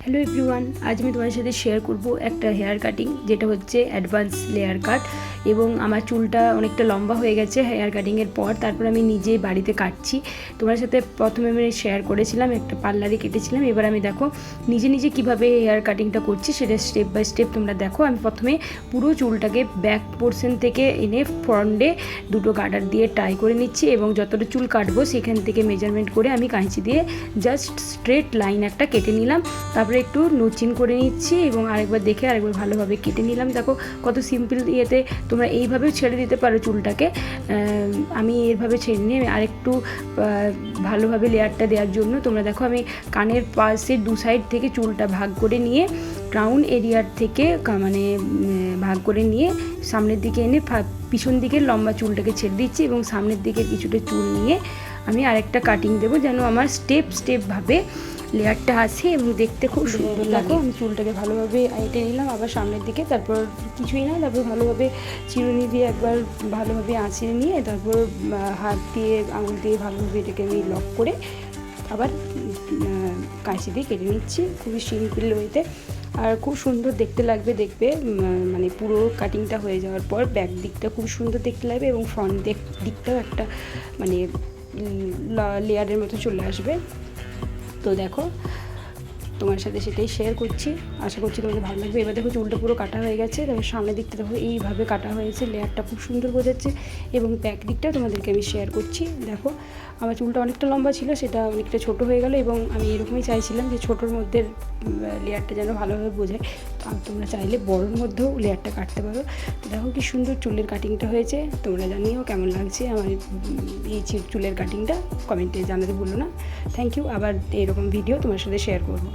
Hello everyone, আজ আমি তোমাদের সাথে শেয়ার করব একটা হেয়ার কাটিং, যেটা হচ্ছে অ্যাডভান্স লেয়ার কাট। এবং আমার চুলটা অনেকটা লম্বা হয়ে গেছে হেয়ার কাটিংয়ের পর, তারপর আমি নিজেই বাড়িতে কাটছি। তোমার সাথে প্রথমে আমি শেয়ার করেছিলাম, একটা পার্লারে কেটেছিলাম। এবার আমি দেখো নিজে নিজে কীভাবে হেয়ার কাটিংটা করছি সেটা স্টেপ বাই স্টেপ তোমরা দেখো। আমি প্রথমে পুরো চুলটাকে ব্যাক পোর্শন থেকে এনে ফ্রন্টে দুটো গার্ডার দিয়ে টাই করে নিচ্ছি, এবং যতটা চুল কাটবো সেখান থেকে মেজারমেন্ট করে আমি কাঁচি দিয়ে জাস্ট স্ট্রেট লাইন একটা কেটে নিলাম। তারপরে একটু নচিন করে নিচ্ছি এবং আরেকবার দেখে আরেকবার ভালোভাবে কেটে নিলাম। দেখো কত সিম্পল। ইয়েতে তোমরা এইভাবেও ছেড়ে দিতে পারো চুলটাকে। আমি এইভাবে ছেড়ে নিয়ে আরেকটু ভালোভাবে লেয়ারটা দেওয়ার জন্য তোমরা দেখো আমি কানের পাশের দু সাইড থেকে চুলটা ভাগ করে নিয়ে ক্রাউন এরিয়ার থেকে মানে ভাগ করে নিয়ে সামনের দিকে এনে পিছন দিকে লম্বা চুলটাকে ছেড়ে দিচ্ছি, এবং সামনের দিকে কিছুটা চুল নিয়ে আমি আরেকটা কাটিং দেবো যেন আমার স্টেপভাবে লেয়ারটা আসে এবং দেখতে খুব সুন্দর লাগে। আমি চুলটাকে ভালোভাবে এঁটে নিলাম আবার সামনের দিকে, তারপর কিছুই না, তারপর ভালোভাবে চিরুনি দিয়ে একবার ভালোভাবে আঁচিয়ে নিয়ে তারপর হাত দিয়ে আঙুল দিয়ে ভালোভাবে এটাকে আমি লক করে আবার কাঁচি দিয়ে কেটে নিচ্ছি খুবই সিম্পল ওয়েতে। আর খুব সুন্দর দেখতে লাগবে, দেখবে মানে পুরো কাটিংটা হয়ে যাওয়ার পর ব্যাক দিকটা খুব সুন্দর দেখতে লাগবে, এবং ফ্রন্ট দিকটাও একটা মানে লেয়ারের মতো চলে আসবে। তো দেখো তোমার সাথে সেটাই শেয়ার করছি, আশা করছি তোমাদের ভালো লাগবে। এবার দেখো চুলটা পুরো কাটা হয়ে গেছে, তারপর সামনের দিকটা দেখো এইভাবে কাটা হয়েছে, লেয়ারটা খুব সুন্দর বোঝাচ্ছে। এবং ব্যাক দিকটা তোমাদেরকে আমি শেয়ার করছি। দেখো আমার চুলটা অনেকটা লম্বা ছিল, সেটা অনেকটা ছোট হয়ে গেল, এবং আমি এরকমই চাইছিলাম যে ছোটোর মধ্যে লেয়ারটা যেন ভালোভাবে বোঝায়। তো তোমরা চাইলে বড়োর মধ্যেও লেয়ারটা কাটতে পারো। তো দেখো কি সুন্দর চুলের কাটিংটা হয়েছে। তোমরা জানিও কেমন লাগছে আমার এই চুলের কাটিংটা, কমেন্টে জানাতে ভুলো না। Thank you. আবার এরকম ভিডিও তোমার সাথে শেয়ার করবো।